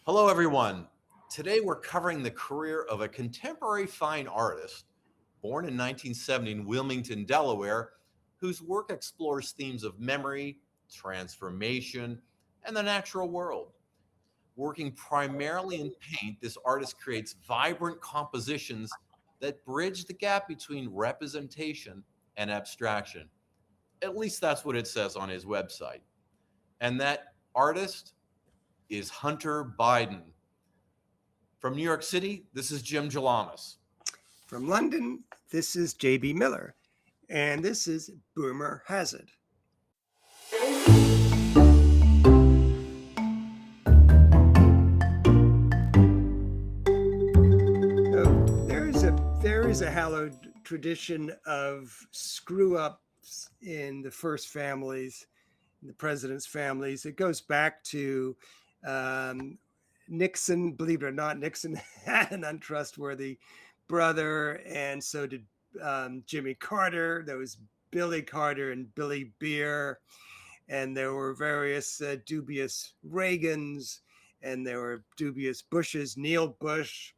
Hello, everyone. Today we're covering the career of a contemporary fine artist born in 1970 in Wilmington, Delaware, whose work explores themes of memory, transformation, and the natural world. Working primarily in paint, this artist creates vibrant compositions that bridge the gap between representation and abstraction. At least that's what it says on his website. And that artist is Hunter Biden. From New York City, this is Jim Jalamas. From London, this is JB Miller, and this is Boomer Hazard. There is a hallowed tradition of screw ups in the first families, in the president's families. It goes back to Nixon. Believe it or not, Nixon had an untrustworthy brother, and so did Jimmy Carter. There was Billy Carter and Billy Beer, and there were various dubious Reagans, and there were dubious Bushes, Neil Bush,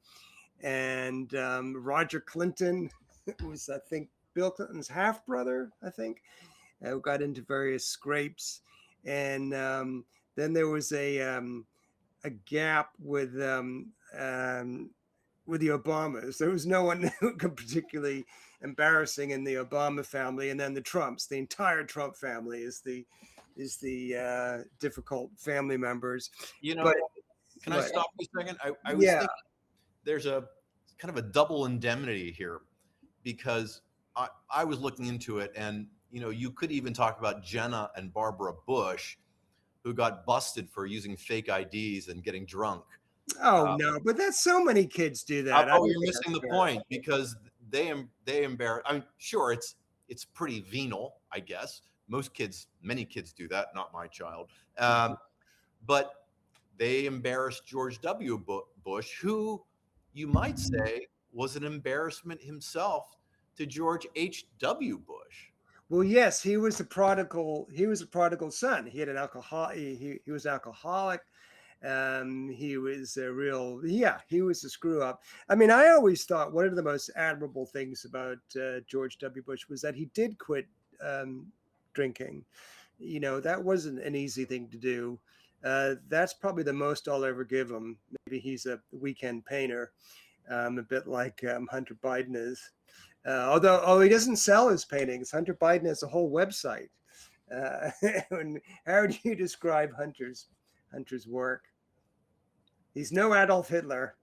and Roger Clinton was, I think, Bill Clinton's half brother, I think, got into various scrapes. And then there was a gap with the Obamas. There was no one particularly embarrassing in the Obama family, and then the Trumps. The entire Trump family is the difficult family members. You know, can I stop you a second? I was thinking there's a kind of a double indemnity here, because I was looking into it, and you could even talk about Jenna and Barbara Bush, who got busted for using fake IDs and getting drunk. Oh no, but that's so many kids do that. Oh, you're missing the point, because they embarrass. I mean, sure, it's pretty venal, I guess. Many kids do that. Not my child, but they embarrassed George W. Bush, who you might say was an embarrassment himself to George H.W. Bush. Well, yes, he was a prodigal. He was a prodigal son. He had an alcohol. He was alcoholic. He was a real, he was a screw up. I mean, I always thought one of the most admirable things about George W. Bush was that he did quit drinking. That wasn't an easy thing to do. That's probably the most I'll ever give him. Maybe he's a weekend painter, a bit like Hunter Biden is. Although he doesn't sell his paintings. Hunter Biden has a whole website. How do you describe Hunter's work? He's no Adolf Hitler.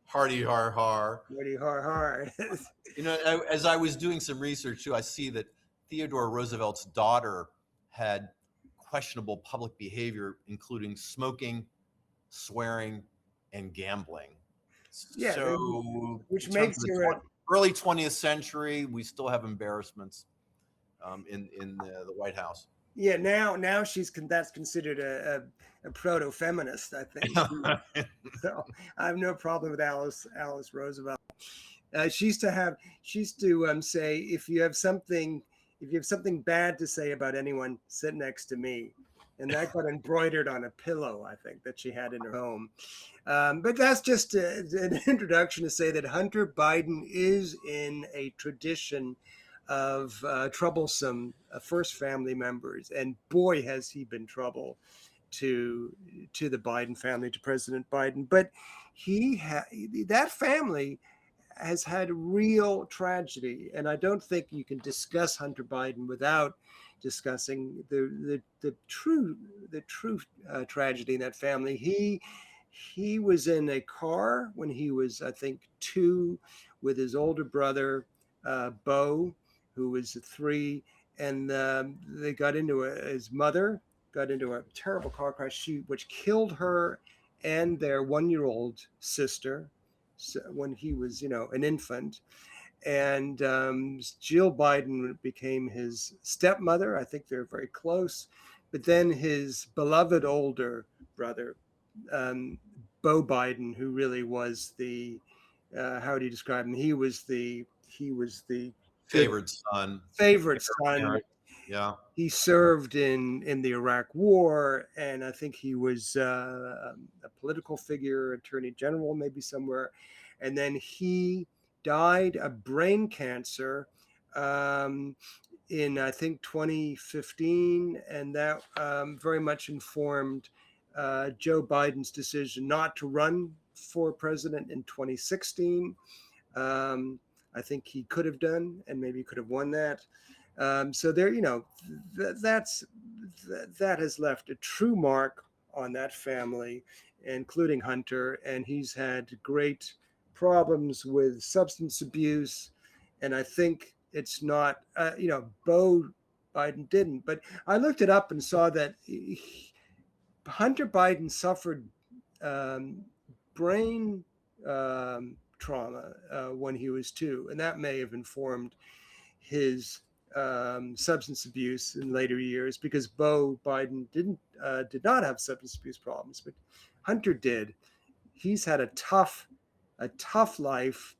Hardy har har. Hardy har har. As I was doing some research too, I see that Theodore Roosevelt's daughter had questionable public behavior, including smoking, swearing, and gambling. Yeah, so which makes you early 20th century. We still have embarrassments in the White House. Yeah, now that's considered a proto-feminist, I think. So I have no problem with Alice Roosevelt. She used to say, if you have something bad to say about anyone, sit next to me. And that got embroidered on a pillow, I think, that she had in her home. But that's just an introduction to say that Hunter Biden is in a tradition of troublesome first family members, and boy has he been trouble to the Biden family, to President Biden. But that family has had real tragedy, and I don't think you can discuss Hunter Biden without discussing the true tragedy in that family. He was in a car when he was, I think, 2, with his older brother Bo, who was 3, and they his mother got into a terrible car crash, which killed her and their 1-year-old sister when he was, an infant. And Jill Biden became his stepmother. I think they're very close. But then his beloved older brother, Bo Biden, who really was the, how do you describe him? He was the favorite son. Yeah. He served in the Iraq War, and I think he was a political figure, attorney general, maybe somewhere. And then he died of brain cancer um, in, I think, 2015, and that very much informed Joe Biden's decision not to run for president in 2016. Um, I think he could have done, and maybe could have won that. So there, that has left a true mark on that family, including Hunter, and he's had great problems with substance abuse. And I think it's not, Beau Biden didn't, but I looked it up and saw that Hunter Biden suffered um, brain trauma when he was 2, and that may have informed his substance abuse in later years, because Beau Biden did not have substance abuse problems, but Hunter did. He's had a tough life.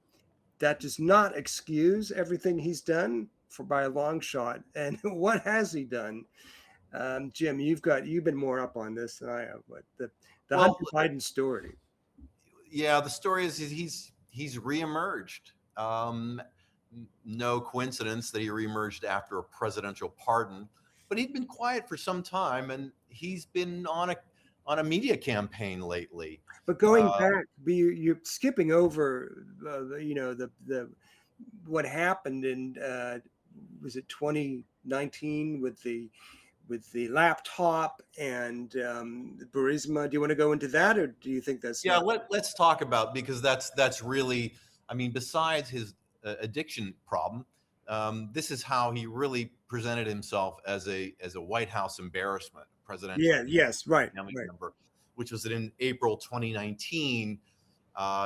That does not excuse everything he's done for by a long shot. And what has he done? Jim, you've been more up on this than I have, but the Well, Hunter Biden story. yeah, the story is he's reemerged. No coincidence that he reemerged after a presidential pardon, but he'd been quiet for some time, and he's been on a media campaign lately. But going back, you're skipping over the what happened in was it 2019 with the laptop and Burisma. Do you want to go into that, or do you think that's Yeah, not? let's talk about, because that's really, I mean, besides his addiction problem, this is how he really presented himself as a White House embarrassment, presidential Yeah. Yes. Right. family Right. member, which was that in April 2019,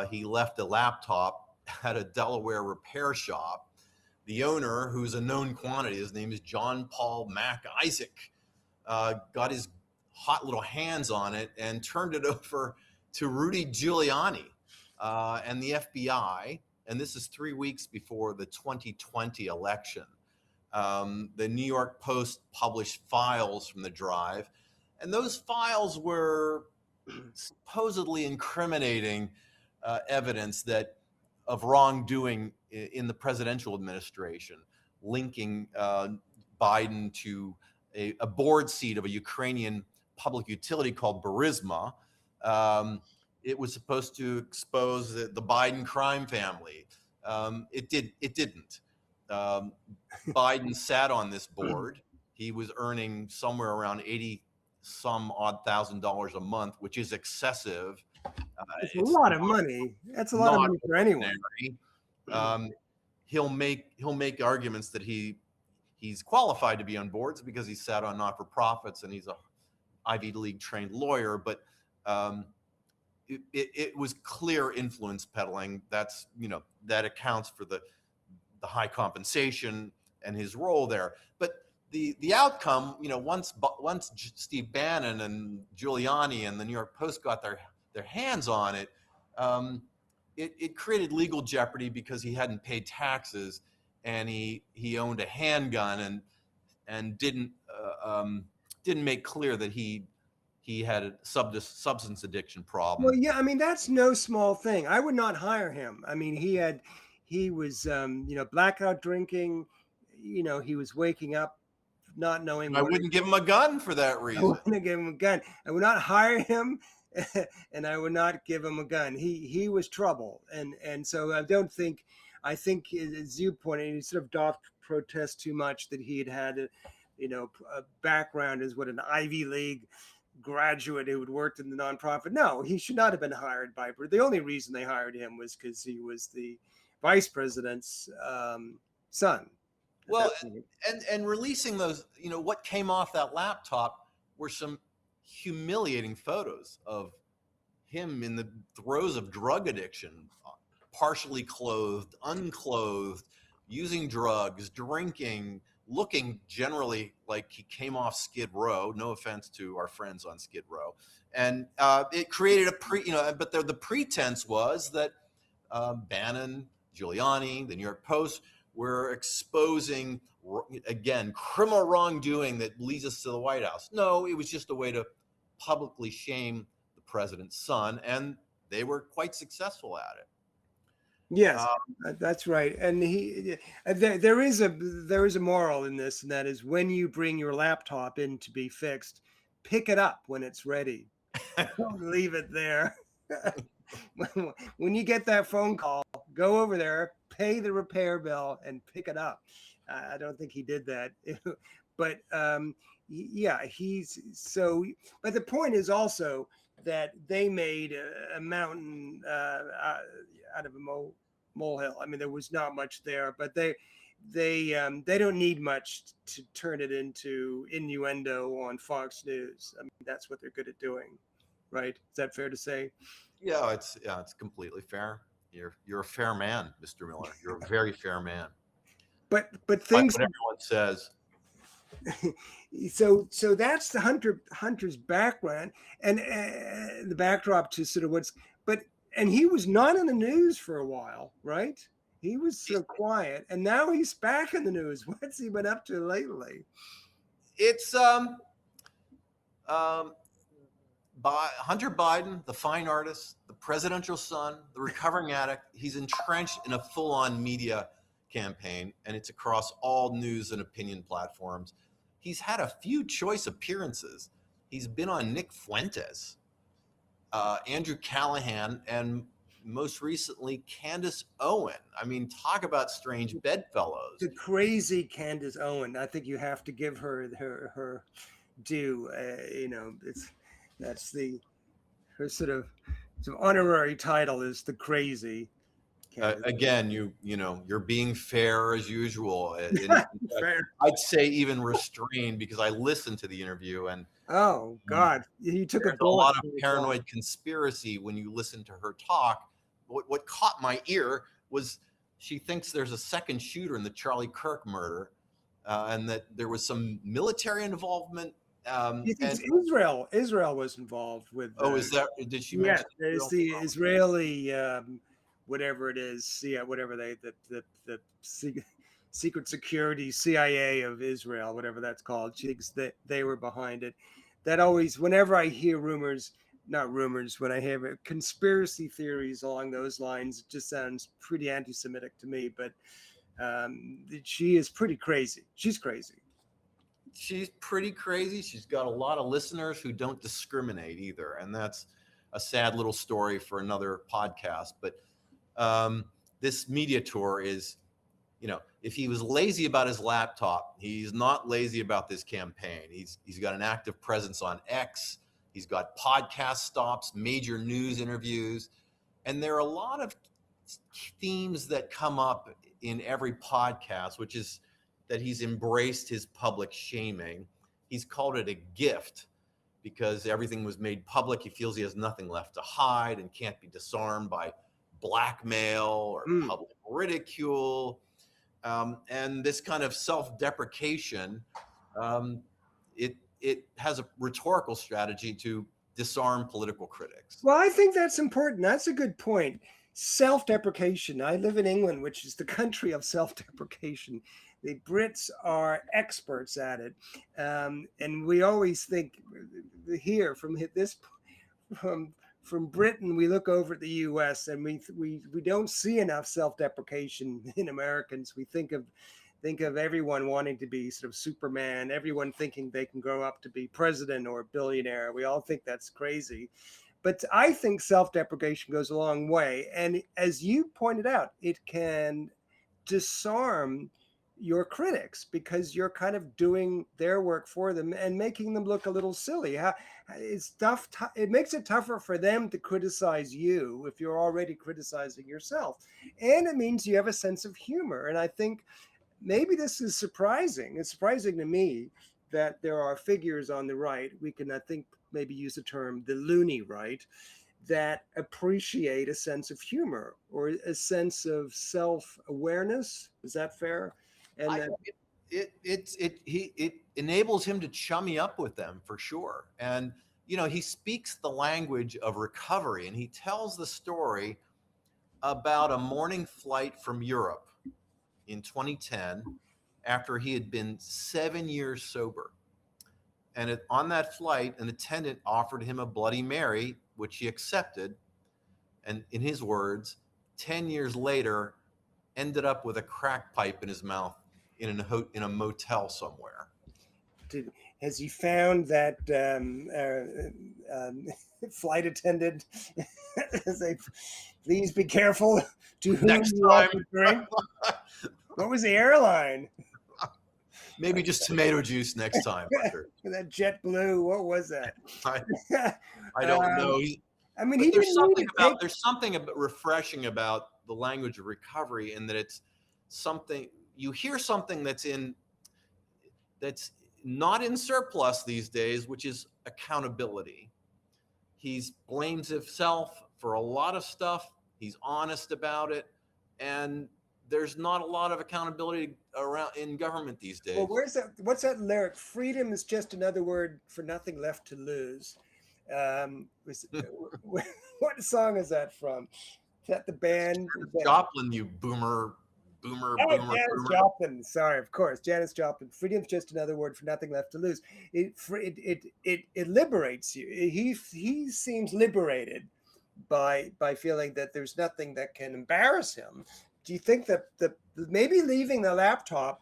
he left a laptop at a Delaware repair shop. The owner, who's a known quantity, his name is John Paul Mac Isaac, got his hot little hands on it and turned it over to Rudy Giuliani and the FBI. And this is 3 weeks before the 2020 election. The New York Post published files from the drive, and those files were supposedly incriminating evidence of wrongdoing in the presidential administration, linking Biden to a board seat of a Ukrainian public utility called Burisma. It was supposed to expose the Biden crime family. It didn't. Biden sat on this board. He was earning somewhere around 80 some odd $1,000 a month, which is excessive. It's a lot of money. That's a lot of money for anyone. He'll make arguments that he's qualified to be on boards because he sat on not-for-profits and he's a Ivy League trained lawyer, but it was clear influence peddling. That's, that accounts for the high compensation and his role there. But the outcome, once Steve Bannon and Giuliani and the New York Post got their hands on it, it created legal jeopardy because he hadn't paid taxes, and he owned a handgun and didn't make clear that he had a substance addiction problem. Well, yeah, I mean, that's no small thing. I would not hire him. I mean, he was blackout drinking. He was waking up not knowing. I wouldn't give him a gun for that reason. I wouldn't give him a gun. I would not hire him, and I would not give him a gun. He was trouble, and so I think as you pointed, he sort of doffed protest too much that he had a background as an Ivy League graduate who had worked in the nonprofit. No, he should not have been hired by. The only reason they hired him was because he was the vice president's son. Well, and releasing those, what came off that laptop were some humiliating photos of him in the throes of drug addiction, partially clothed, unclothed, using drugs, drinking, looking generally like he came off Skid Row. No offense to our friends on Skid Row. And it created but the pretense was that Bannon, Giuliani, the New York Post we're exposing, again, criminal wrongdoing that leads us to the White House. No, it was just a way to publicly shame the president's son, and they were quite successful at it. Yes, that's right. And there is a moral in this, and that is when you bring your laptop in to be fixed, pick it up when it's ready. Don't leave it there. When you get that phone call, go over there, pay the repair bill, and pick it up. I don't think he did that, but yeah, he's so. But the point is also that they made a mountain out of a molehill. I mean, there was not much there, but they don't need much to turn it into innuendo on Fox News. I mean, that's what they're good at doing, right? Is that fair to say? Yeah, it's completely fair. You're a fair man, Mr. Miller. You're a very fair man. But Like things. what everyone says. So that's the Hunter's background and the backdrop to sort of and he was not in the news for a while, right? He was so quiet, and now he's back in the news. What's he been up to lately? It's by Hunter Biden, the fine artist, the presidential son, the recovering addict. He's entrenched in a full-on media campaign, and it's across all news and opinion platforms. He's had a few choice appearances. He's been on Nick Fuentes, Andrew Callahan, and most recently Candace Owen. I mean, talk about strange bedfellows. The crazy Candace Owen. I think you have to give her due. That's her sort of honorary title is the crazy. Again, you're being fair as usual. I'd say even restrained, because I listened to the interview, and oh God, you took a lot of paranoid conspiracy when you listen to her talk. What caught my ear was she thinks there's a second shooter in the Charlie Kirk murder, and that there was some military involvement. Israel was involved with. Is that? Did she mention? Yeah, there's the Israeli. Whatever it is, whatever the secret security CIA of Israel, whatever that's called, they were behind it. That always, whenever I hear not rumors, when I hear conspiracy theories along those lines, it just sounds pretty anti-Semitic to me. But she is pretty crazy. She's crazy. She's pretty crazy. She's got a lot of listeners who don't discriminate either, and that's a sad little story for another podcast. But this media tour is, if he was lazy about his laptop, he's not lazy about this campaign. He's got an active presence on X. He's got podcast stops, major news interviews, and there are a lot of themes that come up in every podcast, which is that he's embraced his public shaming. He's called it a gift because everything was made public. He feels he has nothing left to hide and can't be disarmed by blackmail or public ridicule, and this kind of self-deprecation. It has a rhetorical strategy to disarm political critics. Well, I think that's important. That's a good point. Self-deprecation. I live in England, which is the country of self-deprecation. The Brits are experts at it, and we always think here from Britain, we look over at the U.S. and we don't see enough self-deprecation in Americans. We think of everyone wanting to be sort of Superman, everyone thinking they can grow up to be president or billionaire. We all think that's crazy. But I think self-deprecation goes a long way. And as you pointed out, it can disarm your critics because you're kind of doing their work for them and making them look a little silly. It makes it tougher for them to criticize you if you're already criticizing yourself. And it means you have a sense of humor. And I think maybe this is surprising. It's surprising to me that there are figures on the right, we can, I think, maybe use the term the loony right, that appreciate a sense of humor or a sense of self-awareness. Is that fair? And it enables him to chummy up with them for sure. And he speaks the language of recovery, and he tells the story about a morning flight from Europe in 2010 after he had been 7 years sober. And on that flight, an attendant offered him a Bloody Mary, which he accepted. And in his words, 10 years later, ended up with a crack pipe in his mouth in a motel somewhere. Has he found that flight attendant say, please be careful to whom Next you time. offer drink? What was the airline? Maybe just tomato juice next time, Hunter. That JetBlue, what was that? I don't know. I mean, but there's something about refreshing about the language of recovery, in that it's something you hear something that's not in surplus these days, which is accountability. He blames himself for a lot of stuff. He's honest about it, and there's not a lot of accountability around in government these days. Well, what's that lyric? Freedom is just another word for nothing left to lose. What song is that from? Is that the band? Joplin, you boomer. Janis Joplin. Sorry, of course, Janis Joplin. Freedom's just another word for nothing left to lose. It liberates you. He seems liberated by feeling that there's nothing that can embarrass him. Do you think that maybe leaving the laptop,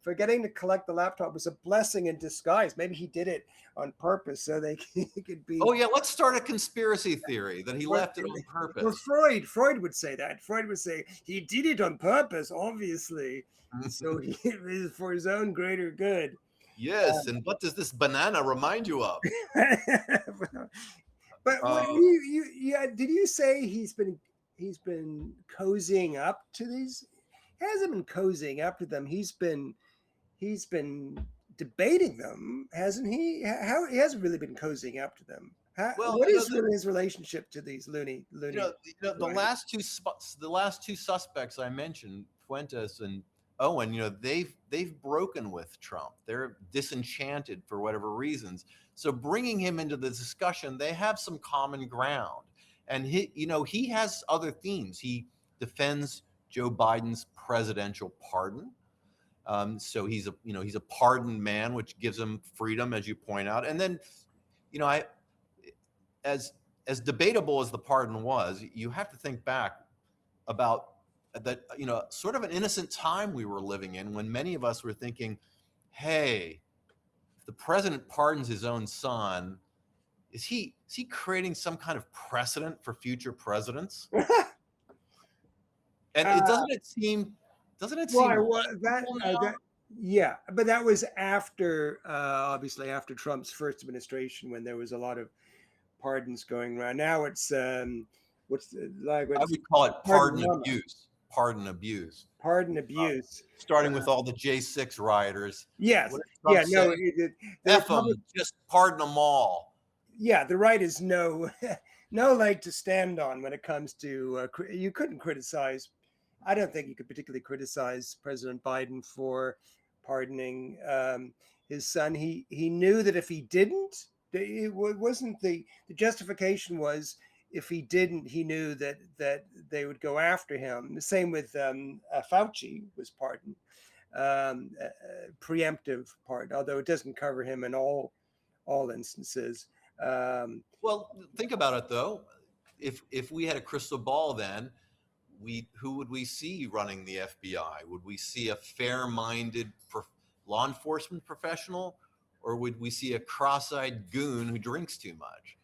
forgetting to collect the laptop, was a blessing in disguise? Maybe he did it on purpose so they could be. Oh yeah, let's start a conspircy theory that he left it on purpose. Well, Freud would say that. Freud would say he did it on purpose, obviously, so it was for his own greater good. Yes, and what does this banana remind you of? But did you say he's been cozying up to these? He hasn't been cozying up to them. He's been debating them, hasn't he? How he hasn't really been cozying up to them. What is his relationship to these loony? The last two suspects I mentioned, Fuentes and Owen, they've broken with Trump. They're disenchanted for whatever reasons. So bringing him into the discussion, they have some common ground. And he has other themes. He defends Joe Biden's presidential pardon. So he's a pardoned man, which gives him freedom, as you point out. And then, as debatable as the pardon was, you have to think back about that, sort of an innocent time we were living in, when many of us were thinking, hey, if the president pardons his own son, is he creating some kind of precedent for future presidents? And doesn't it seem? Yeah, but that was after, obviously after Trump's first administration, when there was a lot of pardons going around. Now it's I would call it pardon abuse. Pardon abuse. Starting with all the J6 rioters. Yes. Yeah. No. F them. Just pardon them all. Yeah, the right is no leg to stand on when it comes to. You couldn't criticize. I don't think you could particularly criticize President Biden for pardoning his son. He knew that if he didn't, it wasn't the justification was, if he didn't, he knew that they would go after him. The same with Fauci was pardoned, preemptive pardon, although it doesn't cover him in all instances. Well, think about it though. If we had a crystal ball, then who would we see running the FBI? Would we see a fair-minded law enforcement professional, or would we see a cross-eyed goon who drinks too much?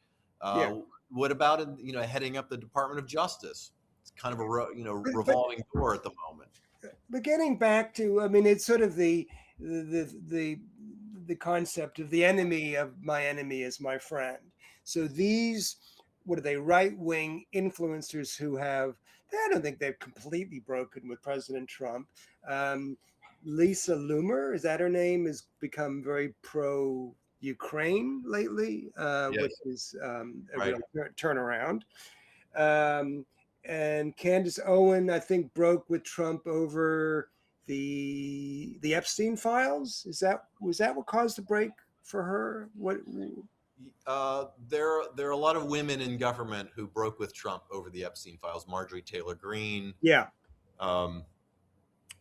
What about heading up the Department of Justice? It's kind of a revolving door at the moment. But getting back to, it's sort of the concept of the enemy of my enemy is my friend. So these, what are they, right-wing influencers who have, I don't think they've completely broken with President Trump. Lisa Loomer, is that her name, has become very pro-Ukraine lately, which is a real turnaround. And Candace Owen, I think, broke with Trump over the Epstein files. Was that what caused the break for her? What? There are a lot of women in government who broke with Trump over the Epstein files. Marjorie Taylor Greene. Yeah.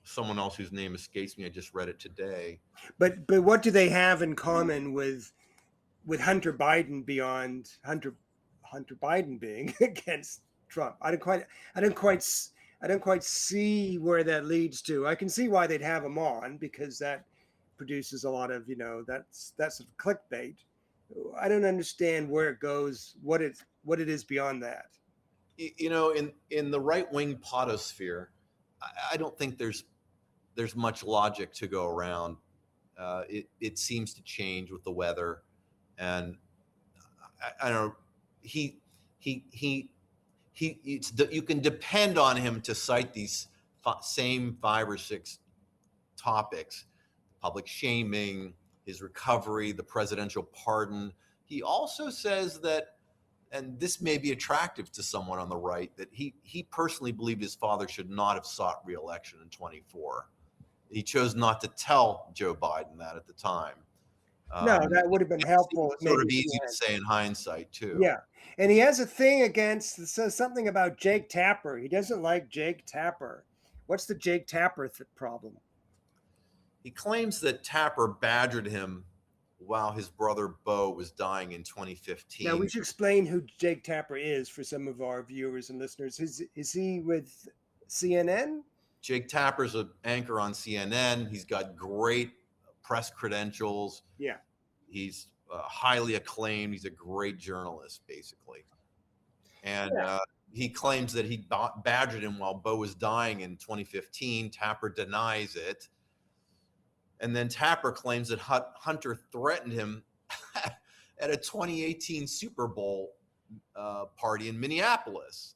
someone else whose name escapes me. I just read it today. But what do they have in common with Hunter Biden beyond Hunter Biden being against Trump? I don't quite I don't quite see where that leads to. I can see why they'd have him on, because that produces a lot of, that's sort of clickbait. I don't understand where it goes, what it is beyond that. In the right wing potosphere, I don't think there's much logic to go around. It seems to change with the weather, and I don't know. He you can depend on him to cite these same 5 or 6 topics: public shaming, his recovery, the presidential pardon. He also says that, and this may be attractive to someone on the right, that he personally believed his father should not have sought re-election in 24. He chose not to tell Joe Biden that at the time. No, that would have been helpful. It's sort of easy to say in hindsight, too. Yeah. And he has a thing against, says something about JakeTapper. He doesn't like JakeTapper. What's the JakeTapper problem? He claims that Tapper badgered him while his brother Beau was dying in 2015. Now, we should explain who JakeTapper is for some of our viewers and listeners. Is he with CNN? JakeTapper's an anchor on CNN. He's got great press credentials. Yeah. He's highly acclaimed. He's a great journalist, basically. And he claims that he badgered him while Beau was dying in 2015. Tapper denies it. And then Tapper claims that Hunter threatened him at a 2018 Super Bowl party in Minneapolis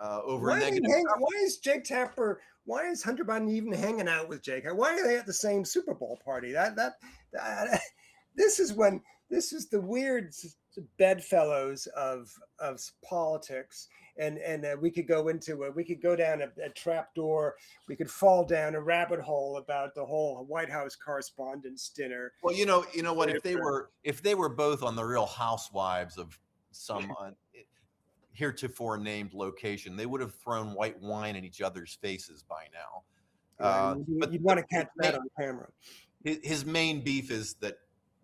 over a negative. Why is JakeTapper? Why is Hunter Biden even hanging out with Jake? Why are they at the same Super Bowl party? This is the weird bedfellows of politics. And we could go into it. We could go down a trap door. We could fall down a rabbit hole about the whole White House Correspondents' Dinner. Well, you know what? If they were both on the Real Housewives of some heretofore named location, they would have thrown white wine in each other's faces by now. But you'd want to catch that on camera. His main beef is that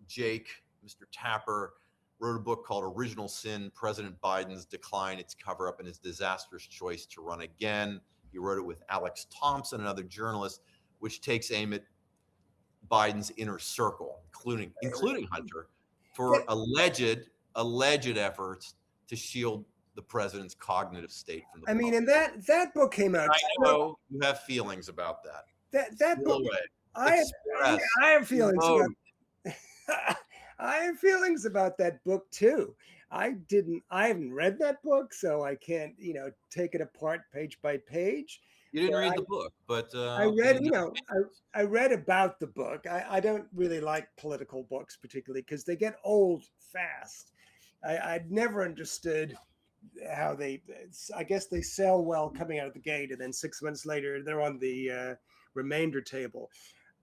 Jake, Mr. Tapper, wrote a book called Original Sin: President Biden's Decline, Its Cover-Up, and His Disastrous Choice to Run Again. He wrote it with Alex Thompson, another journalist, which takes aim at Biden's inner circle, including Hunter, for alleged efforts to shield the president's cognitive state from the public. And that book came out. I know you have feelings about that. That book. I have feelings about. I have feelings about that book too. I haven't read that book, so I can't, take it apart page by page. You didn't read the book, but I read, I read about the book. I don't really like political books particularly because they get old fast. I'd never understood how I guess they sell well coming out of the gate, and then 6 months later they're on the remainder table.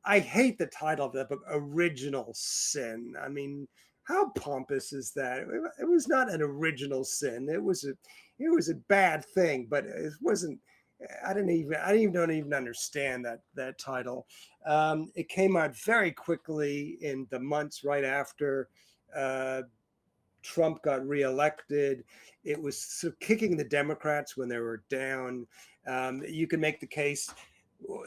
I hate the title of that book, Original Sin. I mean, how pompous is that? It was not an original sin. It was a bad thing, but it wasn't. I don't even understand that title. It came out very quickly in the months right after Trump got reelected. It was sort of kicking the Democrats when they were down. You can make the case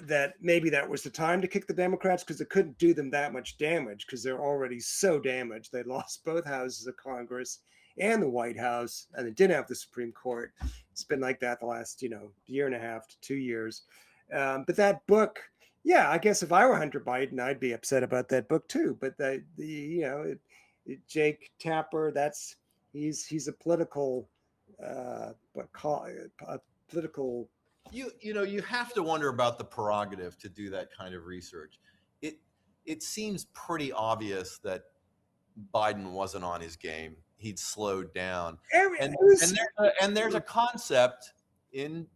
that maybe that was the time to kick the Democrats because it couldn't do them that much damage because they're already so damaged. They lost both houses of Congress and the White House, and they didn't have the Supreme Court. It's been like that the last, year and a half to 2 years. But that book, yeah, I guess if I were Hunter Biden, I'd be upset about that book too. But Jake Tapper, he's a political, political. You have to wonder about the prerogative to do that kind of research. It seems pretty obvious that Biden wasn't on his game. He'd slowed down. And there's a concept in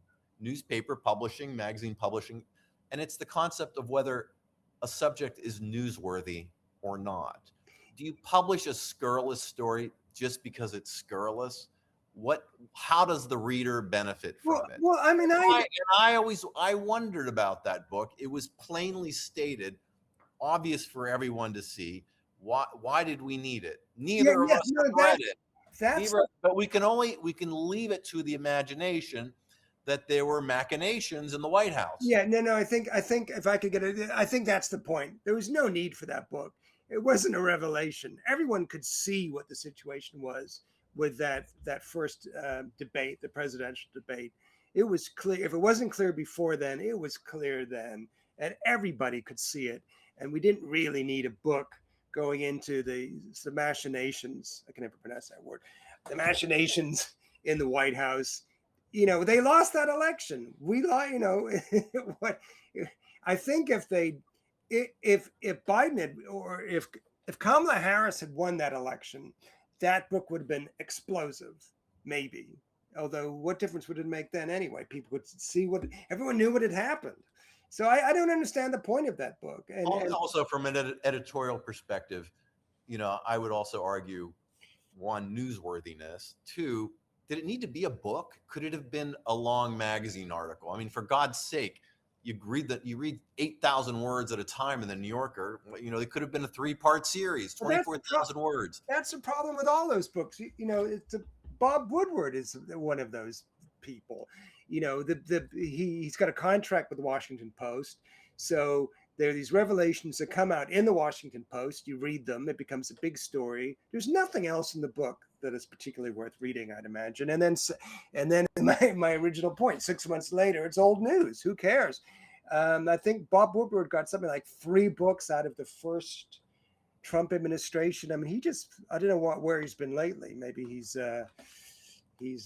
newspaper publishing, magazine publishing, and it's the concept of whether a subject is newsworthy or not. Do you publish a scurrilous story just because it's scurrilous? how does the reader benefit from it? Well, I mean, I wondered about that book. It was plainly stated, obvious for everyone to see. Why did we need it? Neither of yeah, us no, have read it. that's But we can leave it to the imagination that there were machinations in the White House. yeah, no, I think if I could get it, I think that's the point. There was no need for that book. It wasn't a revelation. Everyone could see what the situation was with that first debate, the presidential debate. It was clear. If it wasn't clear before then, it was clear then, and everybody could see it. And we didn't really need a book going into the machinations. I can never pronounce that word. The machinations in the White House. They lost that election. We lost. What I think if Biden had, or if Kamala Harris had won that election, that book would have been explosive, maybe. Although, what difference would it make then anyway? People would see everyone knew what had happened. So I don't understand the point of that book. And also, from an editorial perspective, I would also argue, one, newsworthiness. Two, did it need to be a book? Could it have been a long magazine article? I mean, for God's sake, you read 8,000 words at a time in the New Yorker. It could have been a 3-part series, 24,000 words. That's the problem with all those books. Bob Woodward is one of those people. He's got a contract with the Washington Post, so there are these revelations that come out in the Washington Post. You read them, it becomes a big story. There's nothing else in the book that is particularly worth reading, I'd imagine. And then my original point, 6 months later, it's old news. Who cares? I think Bob Woodward got something like 3 books out of the first Trump administration. I mean, I don't know where he's been lately. Maybe he's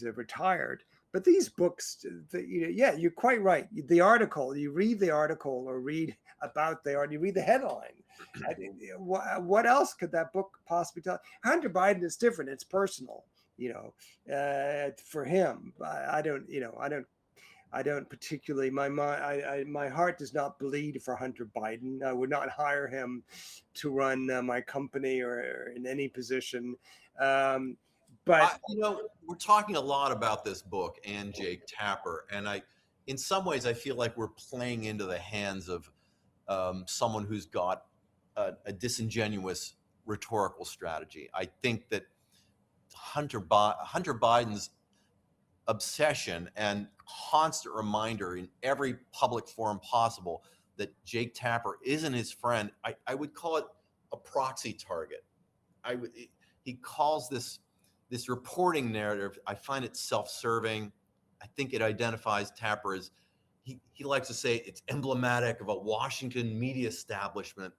retired. But these books, yeah, you're quite right. The article, you read the article or read about the article, you read the headline. What else could that book possibly tell? Hunter Biden is different. It's personal, for him. I don't particularly. My heart does not bleed for Hunter Biden. I would not hire him to run my company or in any position. But we're talking a lot about this book and JakeTapper, and in some ways, I feel like we're playing into the hands of someone who's got a disingenuous rhetorical strategy. I think that Hunter Biden's obsession and constant reminder in every public forum possible that JakeTapper isn't his friend, I would call it a proxy target. He calls this reporting narrative, I find it self-serving. I think it identifies Tapper as, he likes to say, it's emblematic of a Washington media establishment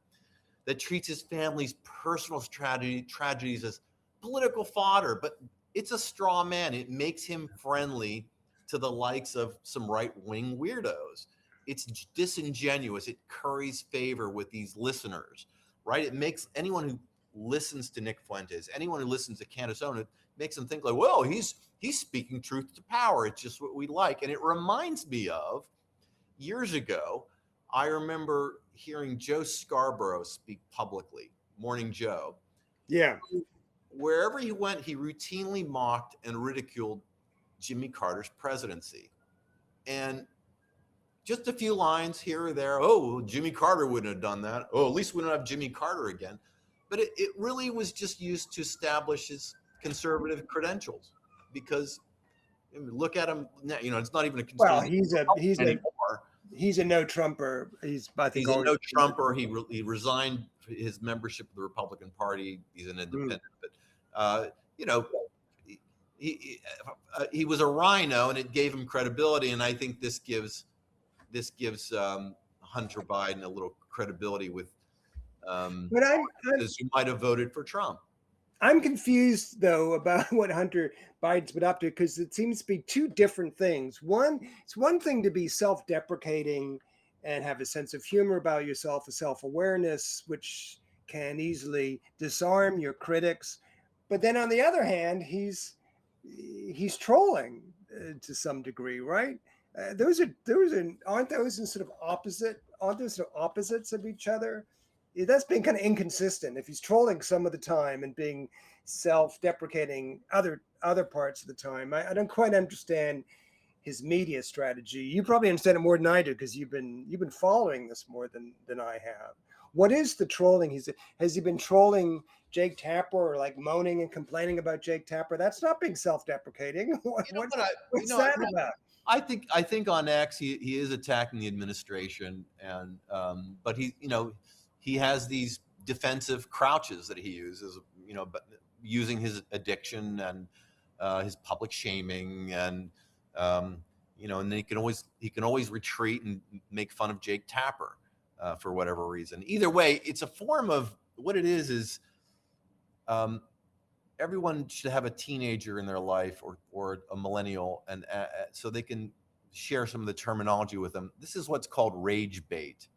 that treats his family's personal tragedies as political fodder, but it's a straw man. It makes him friendly to the likes of some right-wing weirdos. It's disingenuous. It curries favor with these listeners, right? It makes anyone who listens to Nick Fuentes, anyone who listens to Candace Owen, it makes them think like, well, he's speaking truth to power. It's just what we like. And it reminds me of years ago, I remember hearing Joe Scarborough speak publicly, Morning Joe. Yeah. Wherever he went, he routinely mocked and ridiculed Jimmy Carter's presidency. And just a few lines here or there. Oh, Jimmy Carter wouldn't have done that. Oh, at least we don't have Jimmy Carter again. But it really was just used to establish his conservative credentials, because look at him now, it's not even a conservative. Well, he's a no Trumper. He's a no Trumper. He resigned his membership of the Republican Party. He's an independent, but he was a rhino, and it gave him credibility. And I think this gives Hunter Biden a little credibility with because you might have voted for Trump. I'm confused, though, about what Hunter Biden's been up to, because it seems to be two different things. It's one thing to be self-deprecating and have a sense of humor about yourself, a self-awareness, which can easily disarm your critics. But then on the other hand, he's trolling to some degree, right? Aren't those opposites of each other? that's being kind of inconsistent. If he's trolling some of the time and being self-deprecating other parts of the time, I don't quite understand his media strategy. You probably understand it more than I do because you've been following this more than I have. What is the trolling? Has he been trolling JakeTapper or like moaning and complaining about JakeTapper? That's not being self-deprecating. What's that about? I think on X he is attacking the administration, and but he has these defensive crouches that he uses, but using his addiction and his public shaming, and and then he can always retreat and make fun of JakeTapper for whatever reason. Either way, it's a form of what it is. Everyone should have a teenager in their life, or a millennial, and so they can share some of the terminology with them. This is what's called rage bait,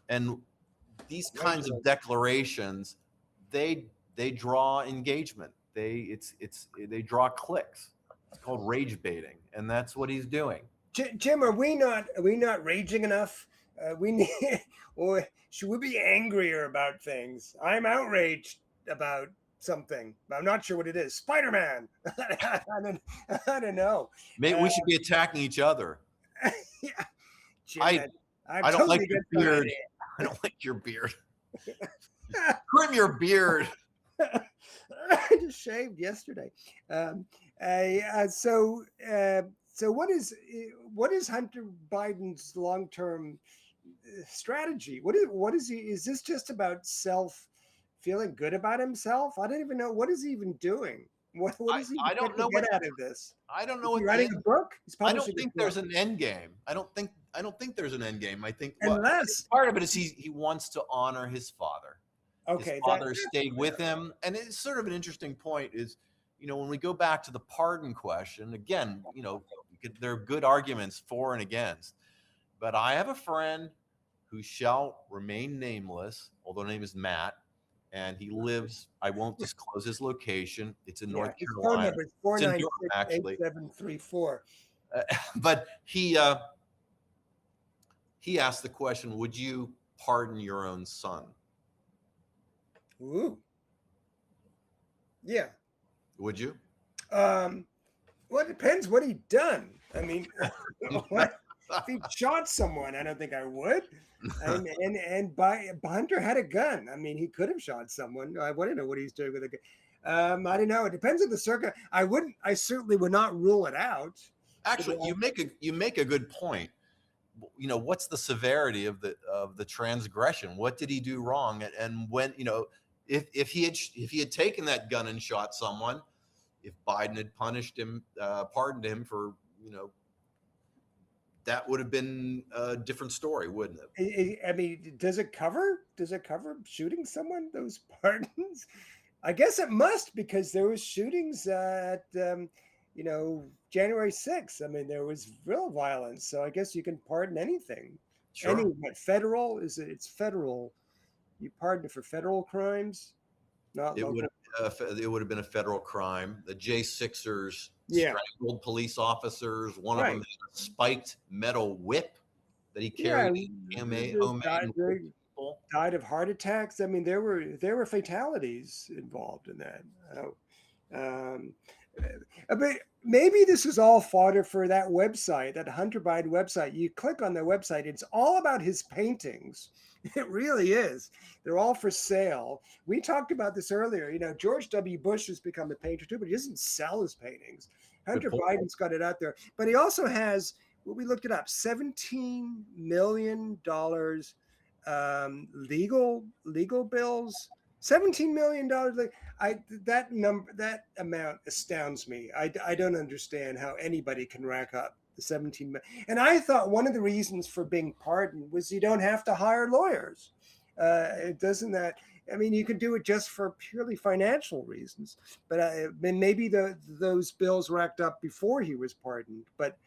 and these kinds of declarations, they draw engagement. They draw clicks. It's called rage baiting, and that's what he's doing. Jim, are we not raging enough? We need, or should we be angrier about things? I'm outraged about something. I'm not sure what it is. Spider-Man. I don't know. Maybe we should be attacking each other. Yeah. Jim, I don't like your beard. I don't like your beard. Trim your beard. I just shaved yesterday. So what is Hunter Biden's long-term strategy? What is he? Is this just about feeling good about himself? I don't even know. What is he even doing? What is he going to get out of this? I don't know. He's writing a book? I don't think there's an end game. I don't think there's an end game. I think part of it is he wants to honor his father. Okay, his father stayed with him, and it's sort of an interesting point. Is when we go back to the pardon question again, there are good arguments for and against. But I have a friend who shall remain nameless, although his name is Matt, and he lives. I won't disclose his location. It's in North Carolina. His phone number is 496-8734. But he asked the question: would you pardon your own son? Ooh. Yeah. Would you? Well, it depends what he'd done. I mean, if he shot someone, I don't think I would. And Hunter had a gun. I mean, he could have shot someone. I wouldn't know what he's doing with a gun. I don't know. It depends on the circuit. I certainly would not rule it out. Actually, you make a good point. What's the severity of the transgression? What did he do wrong? And when if he had taken that gun and shot someone, if Biden had pardoned him for that would have been a different story, wouldn't it? I mean, does it cover shooting someone, those pardons? I guess it must, because there was shootings at January 6th. I mean, there was real violence, so I guess you can pardon anything. Sure. Federal it's federal. You pardon for federal crimes, not local. It would have been a federal crime. The J6ers strangled police officers. One of them had a spiked metal whip that he carried. Died of heart attacks. I mean, there were fatalities involved in that. But maybe this is all fodder for that website, that Hunter Biden website. You click on their website, it's all about his paintings. It really is. They're all for sale. We talked about this earlier. George W. Bush has become a painter too, but he doesn't sell his paintings. Hunter Biden's got it out there. But he also has, we looked it up, $17 million legal bills. $17 million. That amount astounds me. I don't understand how anybody can rack up the 17 million. And I thought one of the reasons for being pardoned was you don't have to hire lawyers. Doesn't that? I mean, you could do it just for purely financial reasons. But maybe those bills racked up before he was pardoned. But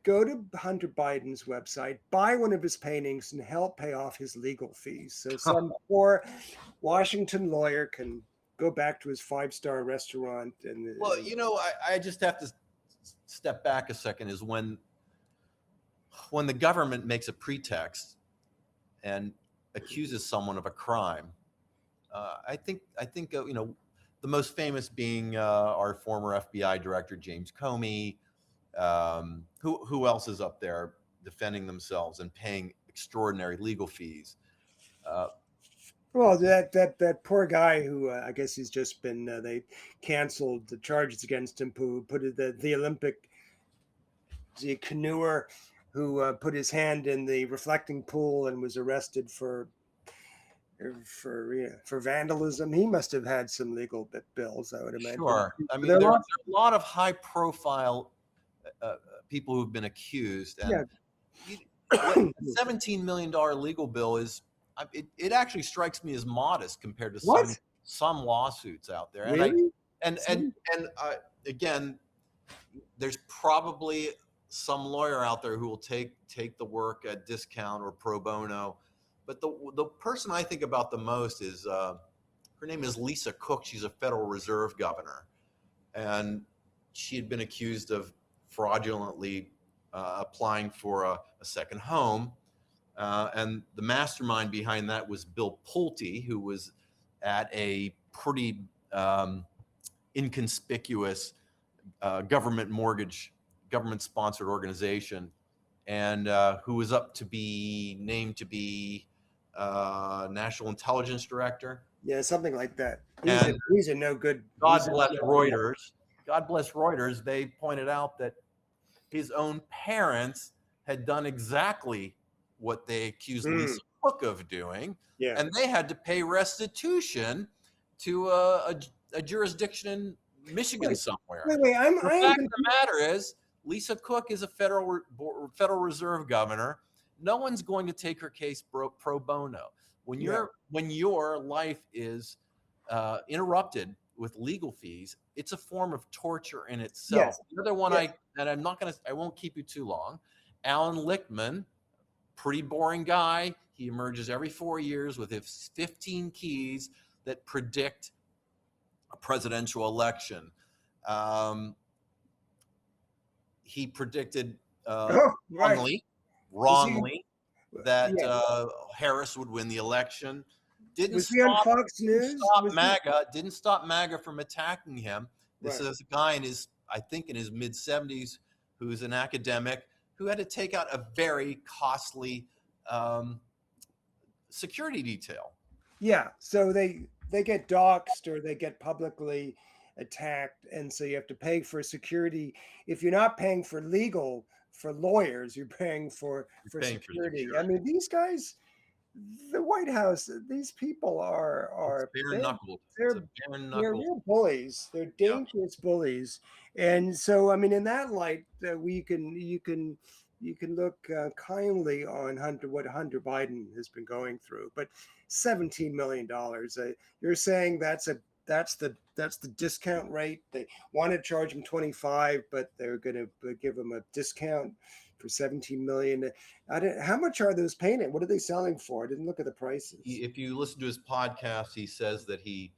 go to Hunter Biden's website, buy one of his paintings, and help pay off his legal fees. So some poor Washington lawyer can go back to his 5-star restaurant. And I just have to step back a second. Is when the government makes a pretext and accuses someone of a crime. I think the most famous being our former FBI director James Comey. Who else is up there defending themselves and paying extraordinary legal fees? Well, that poor guy who I guess he's just been they canceled the charges against him. Who put the Olympic canoer who put his hand in the reflecting pool and was arrested for vandalism. He must have had some legal bills, I would imagine. Sure. I mean, There are there are lots. a lot of high-profile people who've been accused, and what a $17 million legal bill is. It actually strikes me as modest compared to What? some lawsuits out there. Really? And again, there's probably some lawyer out there who will take the work at discount or pro bono. But the person I think about the most is her name is Lisa Cook. She's a Federal Reserve governor, and she had been accused of fraudulently applying for a second home. And the mastermind behind that was Bill Pulte, who was at a pretty inconspicuous government-sponsored organization, and who was up to be named to be National Intelligence Director. Yeah, something like that. And These are no good. God bless Reuters. God bless Reuters. They pointed out that his own parents had done exactly what they accused Lisa Cook of doing, and they had to pay restitution to a jurisdiction in Michigan somewhere. Wait, the fact of the matter is, Lisa Cook is a Federal Reserve governor. No one's going to take her case pro bono. When your life is interrupted with legal fees, it's a form of torture in itself. Yes. The other one, I won't keep you too long. Alan Lichtman, pretty boring guy. He emerges every 4 years with his 15 keys that predict a presidential election. He predicted wrongly that Harris would win the election. Didn't stop MAGA from attacking him. This is a guy in his mid 70s who's an academic who had to take out a very costly security detail. Yeah, so they get doxxed or they get publicly attacked, and so you have to pay for security. If you're not paying for lawyers, you're paying for security. I mean, these guys, the White House, these people are they're real bullies. They're dangerous bullies, and so I mean, in that light, you can look kindly on what Hunter Biden has been going through. But $17 million, you're saying that's the discount rate. They want to charge him 25, but they're going to give him a discount for 17 million. How much are those painted? What are they selling for? I didn't look at the prices. If you listen to his podcast, he says that he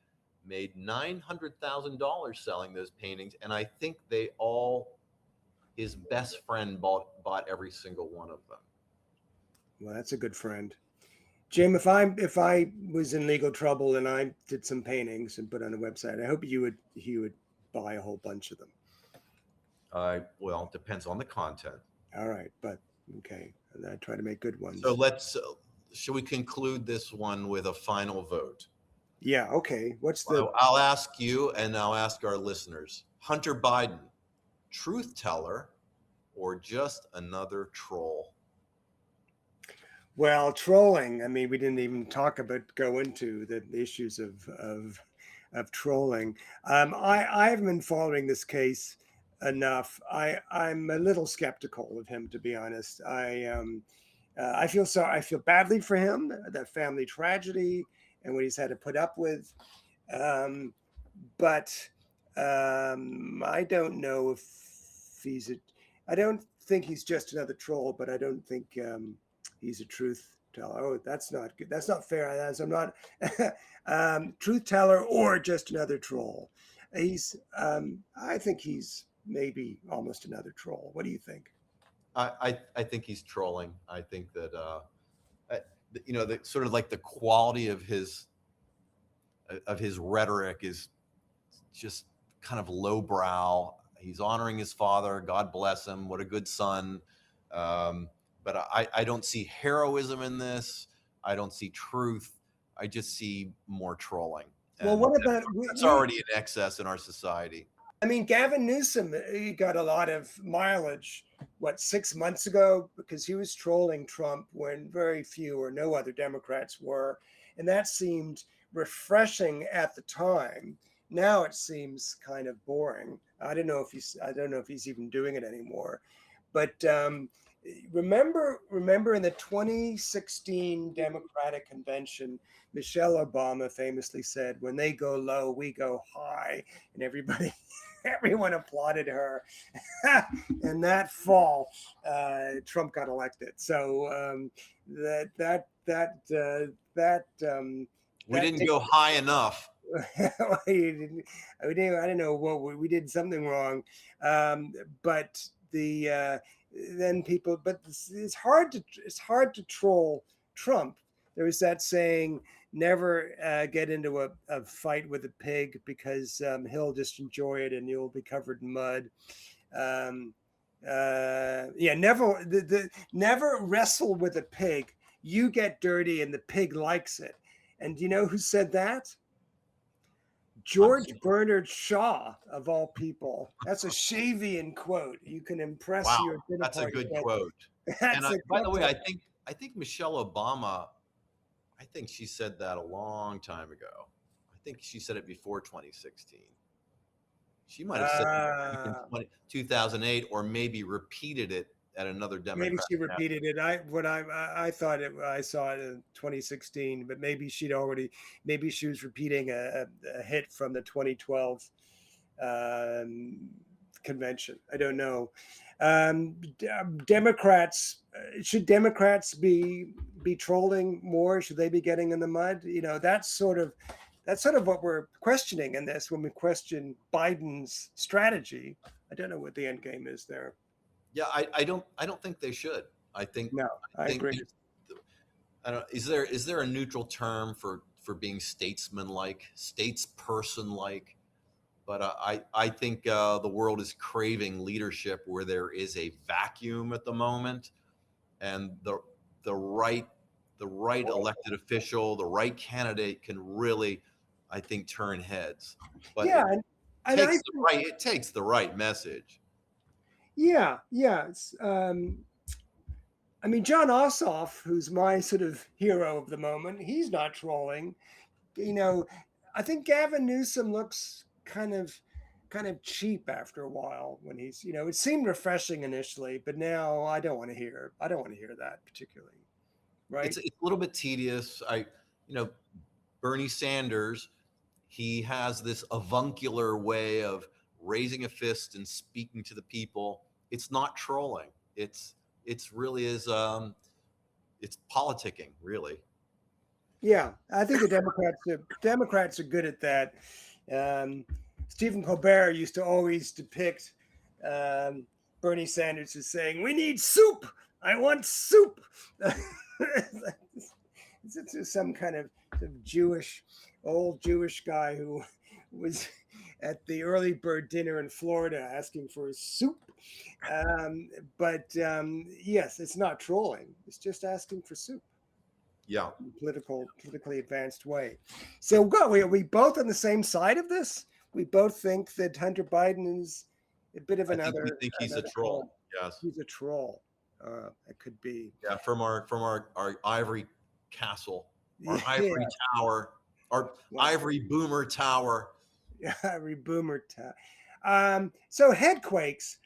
made $900,000 selling those paintings, and I think his best friend bought every single one of them. Well, that's a good friend. Jim, if I was in legal trouble and I did some paintings and put on a website, I hope he would buy a whole bunch of them. Well, it depends on the content. All right, but okay, and I try to make good ones. So shall we conclude this one with a final vote? Yeah. Okay. I'll ask you, and I'll ask our listeners: Hunter Biden, truth teller, or just another troll? Well, trolling. I mean, we didn't even go into the issues of trolling. I haven't been following this case enough. I'm a little skeptical of him, to be honest. I feel badly for him, that family tragedy and what he's had to put up with. But I don't know if I don't think he's just another troll, but I don't think he's a truth teller. Oh, that's not good. That's not fair. As I'm not truth teller or just another troll. I think he's maybe almost another troll. What do you think? I think he's trolling. I think that the sort of like the quality of his rhetoric is just kind of lowbrow. He's honoring his father. God bless him. What a good son. But I don't see heroism in this. I don't see truth. I just see more trolling. Well, And what about that's already in excess in our society. I mean, Gavin Newsom, he got a lot of mileage, 6 months ago, because he was trolling Trump when very few or no other Democrats were. And that seemed refreshing at the time. Now it seems kind of boring. I don't know if he's even doing it anymore. But remember in the 2016 Democratic convention, Michelle Obama famously said, "When they go low, we go high," and everyone applauded her. And that fall, Trump got elected. So we didn't go high enough. I didn't know what we did something wrong, but then people. But it's hard to troll Trump. There was that saying, never get into a fight with a pig, because he'll just enjoy it and you'll be covered in mud. Never wrestle with a pig. You get dirty and the pig likes it. And do you know who said that? George Bernard Shaw, of all people. That's a Shavian quote. You can impress wow, your dinner that's party. A good quote. And by the way, I think Michelle Obama, I think she said that a long time ago. I think she said it before 2016. She might have said it in 2008, or maybe repeated it at another Democrat. Maybe she repeated it. I thought I saw it in 2016, but maybe she was repeating a hit from the 2012 convention. I don't know. Democrats, should Democrats be trolling more? Should they be getting in the mud? That's sort of what we're questioning in this when we question Biden's strategy. I don't know what the end game is there. Yeah, I don't think they should. I agree. I don't. Is there a neutral term for being statesman-like, statesperson-like? But I think the world is craving leadership where there is a vacuum at the moment, and the right elected official, the right candidate can really, I think, turn heads. But it takes the right message. Yeah. I mean, John Ossoff, who's my sort of hero of the moment, he's not trolling. I think Gavin Newsom looks kind of cheap after a while when he's, it seemed refreshing initially, but now I don't want to hear that particularly. Right. It's a little bit tedious. Bernie Sanders, he has this avuncular way of raising a fist and speaking to the people. It's not trolling. It's really is it's politicking, really. Yeah, I think the Democrats are good at that. Stephen Colbert used to always depict Bernie Sanders as saying, "We need soup. I want soup." It's some kind of old Jewish guy who was at the early bird dinner in Florida asking for soup. Yes, it's not trolling. It's just asking for soup. Yeah. Politically advanced way. So are we both on the same side of this? We both think that Hunter Biden is a bit of another. We think he's a troll. Yes. He's a troll. It could be. Yeah, from our ivory castle, our ivory tower, our ivory boomer tower. Ivory boomer tower. So headquakes.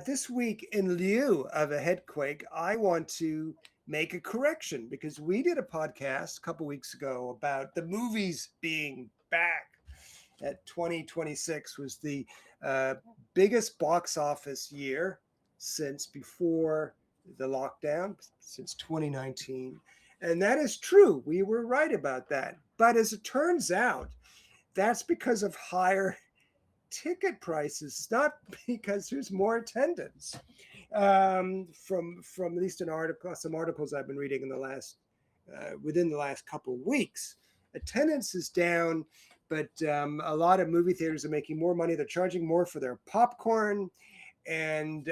This week, in lieu of a headquake, I want to make a correction, because we did a podcast a couple weeks ago about the movies being back. At 2026 was the biggest box office year since before the lockdown, since 2019. And that is true. We were right about that. But as it turns out, that's because of higher ticket prices, not because there's more attendance. From at least some articles I've been reading in the last within the last couple of weeks. Attendance is down, but a lot of movie theaters are making more money. They're charging more for their popcorn. And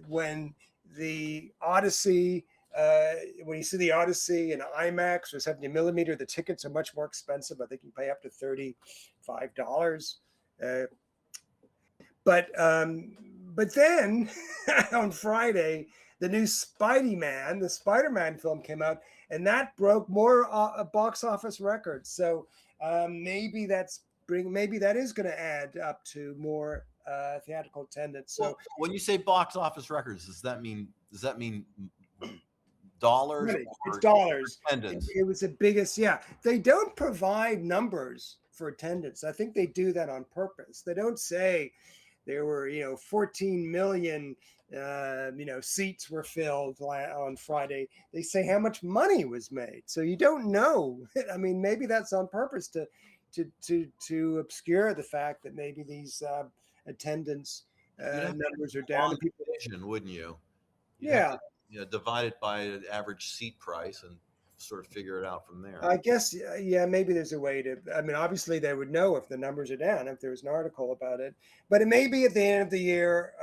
when the Odyssey, when you see the Odyssey in IMAX or 70 millimeter, the tickets are much more expensive. I think you pay up to $35. But then on Friday, the new the Spider-Man film came out, and that broke more box office records. So maybe that is going to add up to more theatrical attendance. So well, when you say box office records, does that mean dollars? money, it's dollars. Attendance. It was the biggest. Yeah, they don't provide numbers for attendance. I think they do that on purpose. They don't say there were 14 million seats were filled on Friday. They say how much money was made. So you don't know. I mean, maybe that's on purpose to obscure the fact that maybe these attendance numbers are down. Vision, wouldn't you? You'd Yeah. divide it by an average seat price and sort of figure it out from there. I guess, yeah, maybe there's a way to, I mean, obviously they would know if the numbers are down, if there was an article about it, but it may be at the end of the year,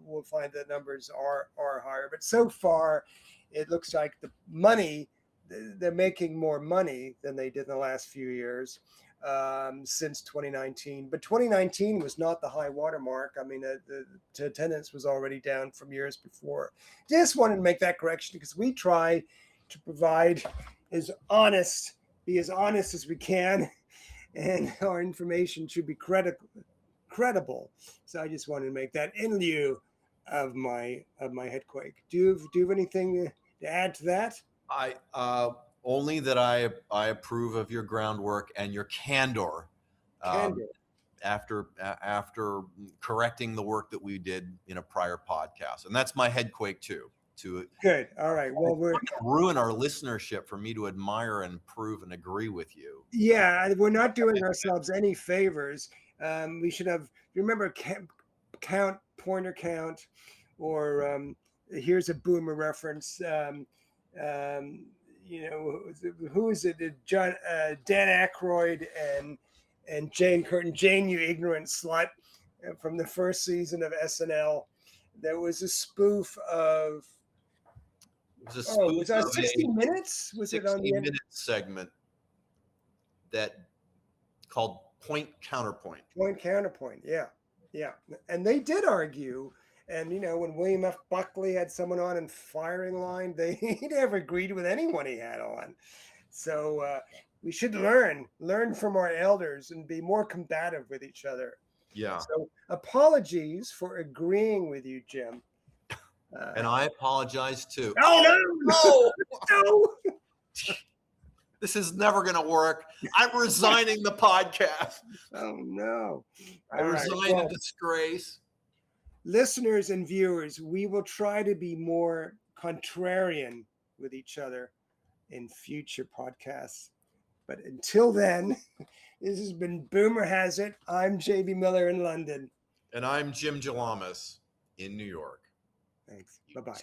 we'll find that numbers are higher. But so far, it looks like the money, they're making more money than they did in the last few years since 2019. But 2019 was not the high watermark. I mean, the attendance was already down from years before. Just wanted to make that correction because we try to provide be as honest as we can, and our information should be credible. So I just wanted to make that in lieu of my headquake. Do you have anything to add to that? I only that I approve of your groundwork and your candor. After correcting the work that we did in a prior podcast, and that's my headquake too. Good. All right. Well, we're ruin our listenership for me to admire and prove and agree with you. Yeah, we're not doing ourselves any favors. We should have. Remember, pointer count, or here's a boomer reference. Who is it? Dan Aykroyd and Jane Curtin. Jane, you ignorant slut, from the first season of SNL. There was a spoof of. Was that 60 Minutes? Was it on the 60-minute segment that called Point Counterpoint? Point Counterpoint, yeah. And they did argue. And, when William F. Buckley had someone on in firing line, he never agreed with anyone he had on. So we should learn from our elders and be more combative with each other. Yeah. So apologies for agreeing with you, Jim. And I apologize too. Oh, no. This is never going to work. I'm resigning the podcast. Oh, no. I resign in disgrace. Listeners and viewers, we will try to be more contrarian with each other in future podcasts. But until then, this has been Boomer Has It. I'm J.B. Miller in London. And I'm Jim Jalamas in New York. Thanks. Bye-bye.